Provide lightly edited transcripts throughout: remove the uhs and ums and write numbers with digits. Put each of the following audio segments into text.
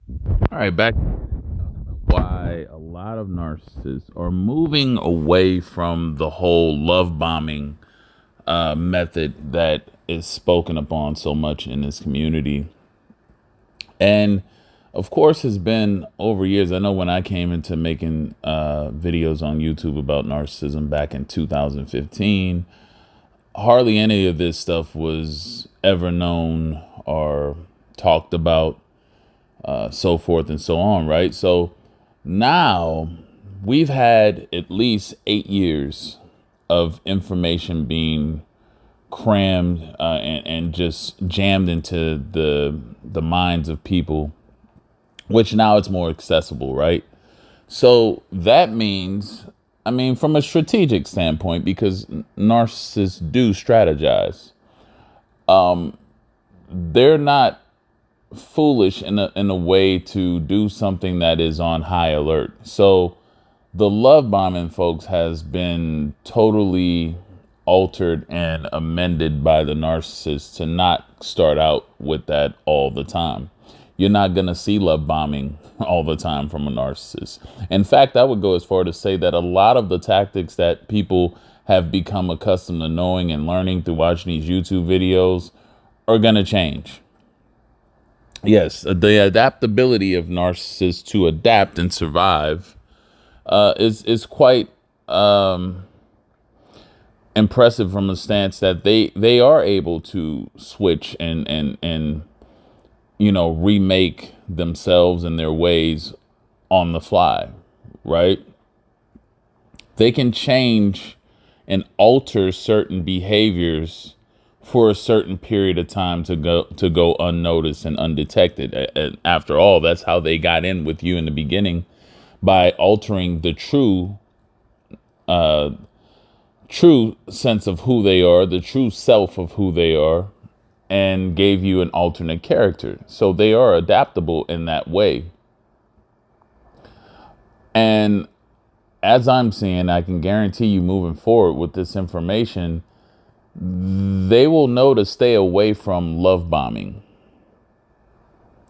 All right, back why a lot of narcissists are moving away from the whole love bombing method that is spoken upon so much in this community. And of course, has been over years. I know when I came into making videos on YouTube about narcissism back in 2015, hardly any of this stuff was ever known or talked about, so forth and so on, right? So now we've had at least 8 years of information being crammed and just jammed into the minds of people, which now it's more accessible, right? So that means, I mean, from a strategic standpoint, because narcissists do strategize, they're not foolish in a way to do something that is on high alert. So the love bombing, folks, has been totally altered and amended by the narcissist to not start out with that all the time. You're not going to see love bombing all the time from a narcissist. In fact, I would go as far to say that a lot of the tactics that people have become accustomed to knowing and learning through watching these YouTube videos are going to change. Yes, the adaptability of narcissists to adapt and survive is quite impressive from a stance that they are able to switch and remake themselves and their ways on the fly, right? They can change and alter certain behaviors for a certain period of time to go unnoticed and undetected. And after all, that's how they got in with you in the beginning, by altering the true sense of who they are, the true self of who they are, and gave you an alternate character. So they are adaptable in that way. And as I'm seeing, I can guarantee you moving forward with this information, they will know to stay away from love bombing.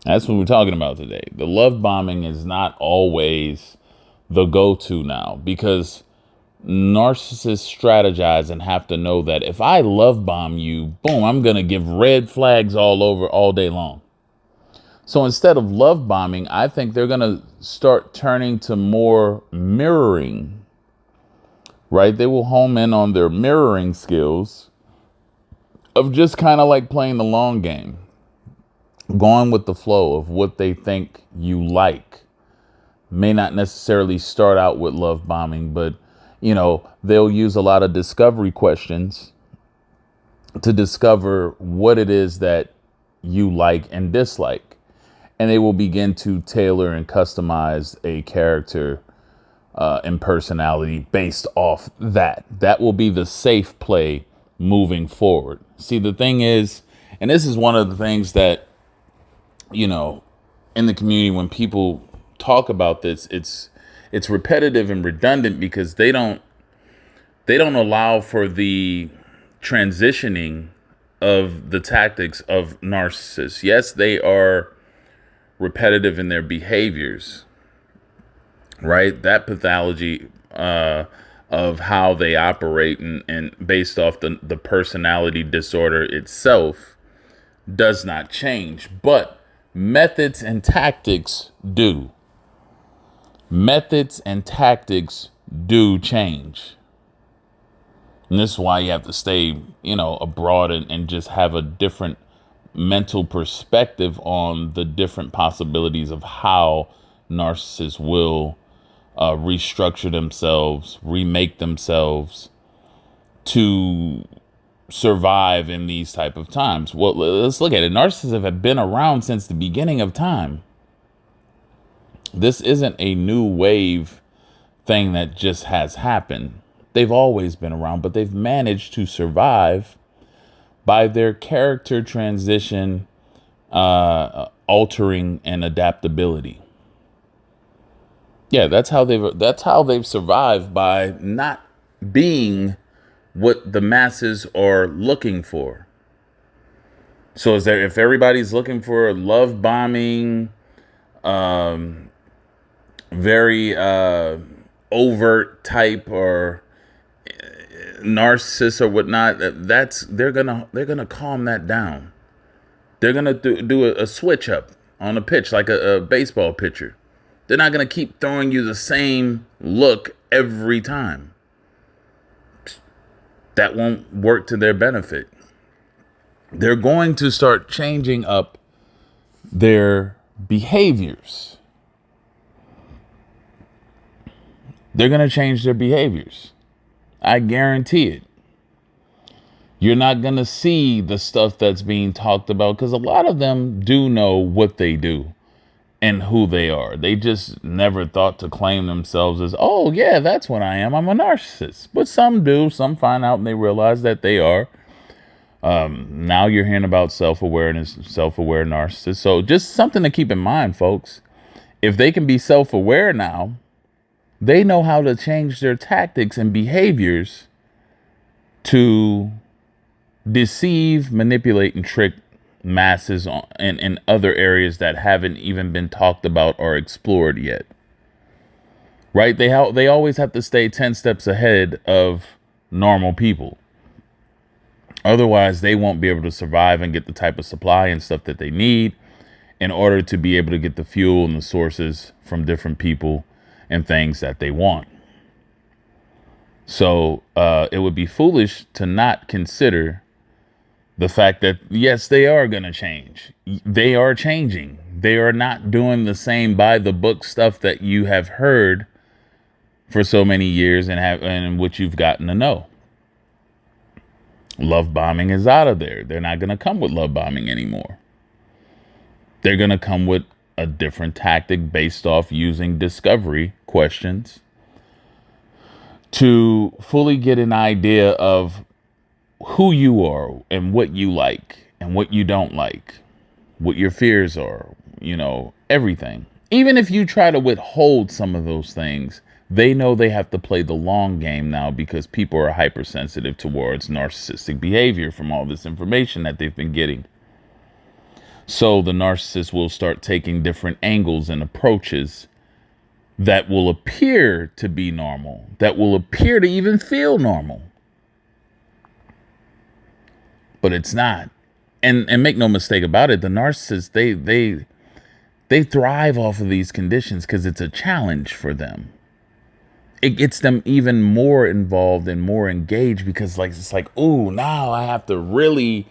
That's what we're talking about today. The love bombing is not always the go-to now, because narcissists strategize and have to know that if I love bomb you, boom, I'm going to give red flags all over all day long. So instead of love bombing, I think they're going to start turning to more mirroring, right? They will home in on their mirroring skills of just kind of like playing the long game, going with the flow of what they think you like. May not necessarily start out with love bombing, but they'll use a lot of discovery questions to discover what it is that you like and dislike. And they will begin to tailor and customize a character and personality based off that. That will be the safe play moving forward. See, the thing is, and this is one of the things that, in the community, when people talk about this, it's repetitive and redundant because they don't allow for the transitioning of the tactics of narcissists. Yes, they are repetitive in their behaviors, right? That pathology of how they operate and based off the personality disorder itself does not change, but methods and tactics do. Methods and tactics do change. And this is why you have to stay, abroad and just have a different mental perspective on the different possibilities of how narcissists will restructure themselves, remake themselves to survive in these type of times. Well, let's look at it. Narcissists have been around since the beginning of time. This isn't a new wave thing that just has happened. They've always been around, but they've managed to survive by their character transition, altering, and adaptability. Yeah, that's how they've survived, by not being what the masses are looking for. So if everybody's looking for love bombing, very overt type or narcissist or whatnot, they're gonna calm that down. They're gonna do a switch up on a pitch like a baseball pitcher. They're not gonna keep throwing you the same look every time. That won't work to their benefit. They're going to start changing up their behaviors. They're going to change their behaviors. I guarantee it. You're not going to see the stuff that's being talked about because a lot of them do know what they do and who they are. They just never thought to claim themselves as, oh, yeah, that's what I am. I'm a narcissist. But some do. Some find out and they realize that they are. Now you're hearing about self-aware narcissists. So just something to keep in mind, folks. If they can be self-aware now, they know how to change their tactics and behaviors to deceive, manipulate, and trick masses in other areas that haven't even been talked about or explored yet. Right? They always have to stay 10 steps ahead of normal people. Otherwise, they won't be able to survive and get the type of supply and stuff that they need in order to be able to get the fuel and the sources from different people and things that they want. So it would be foolish to not consider the fact that, yes, they are going to change. They are changing. They are not doing the same by the book stuff that you have heard for so many years and what you've gotten to know. Love bombing is out of there. They're not going to come with love bombing anymore. They're going to come with a different tactic based off using discovery questions to fully get an idea of who you are and what you like and what you don't like, what your fears are, everything. Even if you try to withhold some of those things, they know they have to play the long game now because people are hypersensitive towards narcissistic behavior from all this information that they've been getting. So the narcissist will start taking different angles and approaches that will appear to be normal, that will appear to even feel normal. But it's not. And make no mistake about it, the narcissists, they thrive off of these conditions because it's a challenge for them. It gets them even more involved and more engaged because it's like, oh, now I have to really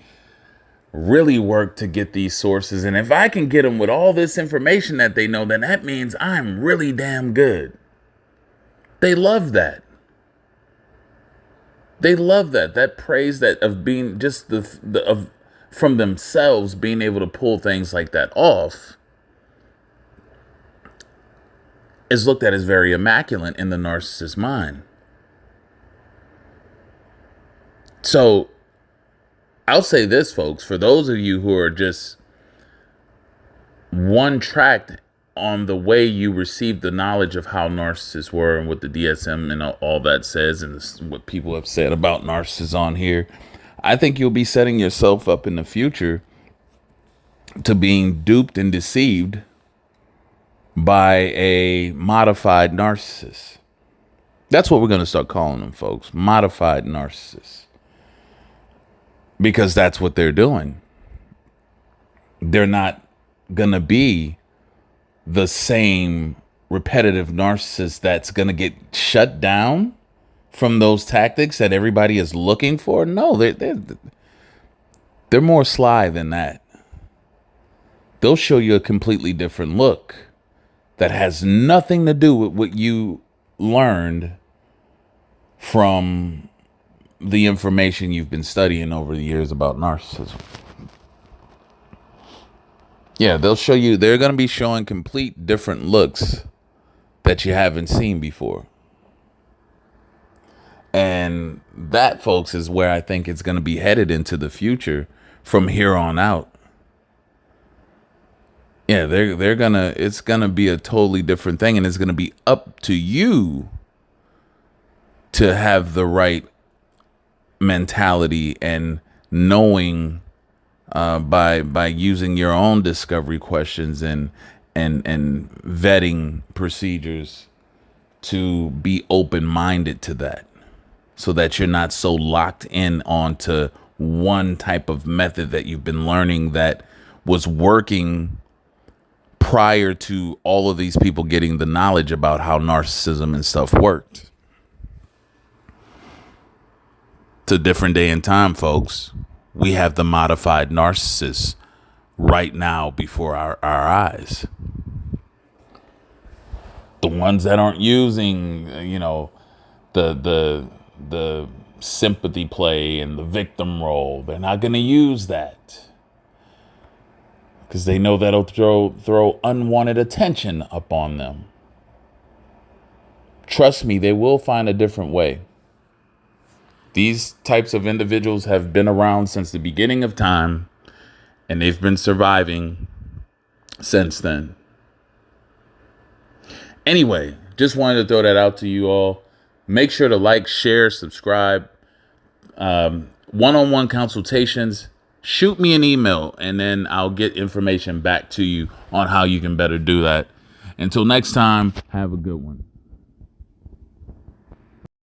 work to get these sources. And if I can get them with all this information that they know, then that means I'm really damn good. They love that. They love that praise that of being just of from themselves, being able to pull things like that off is looked at as very immaculate in the narcissist's mind. So I'll say this, folks, for those of you who are just one-tracked on the way you received the knowledge of how narcissists were and what the DSM and all that says and what people have said about narcissists on here, I think you'll be setting yourself up in the future to being duped and deceived by a modified narcissist. That's what we're going to start calling them, folks. Modified narcissists. Because that's what they're doing. They're not going to be the same repetitive narcissist that's going to get shut down from those tactics that everybody is looking for. No, they're more sly than that. They'll show you a completely different look that has nothing to do with what you learned from the information you've been studying over the years about narcissism. Yeah, they'll show you, they're going to be showing complete different looks that you haven't seen before. And that, folks, is where I think it's going to be headed into the future from here on out. Yeah, it's going to be a totally different thing, and it's going to be up to you to have the right mentality and knowing by using your own discovery questions and and vetting procedures to be open-minded to that, so that you're not so locked in onto one type of method that you've been learning that was working prior to all of these people getting the knowledge about how narcissism and stuff worked. It's a different day and time, folks. We have the modified narcissists right now before our eyes. The ones that aren't using, the sympathy play and the victim role, they're not going to use that because they know that'll throw unwanted attention upon them. Trust me, they will find a different way. These types of individuals have been around since the beginning of time, and they've been surviving since then. Anyway, just wanted to throw that out to you all. Make sure to like, share, subscribe. One-on-one consultations. Shoot me an email, and then I'll get information back to you on how you can better do that. Until next time, have a good one.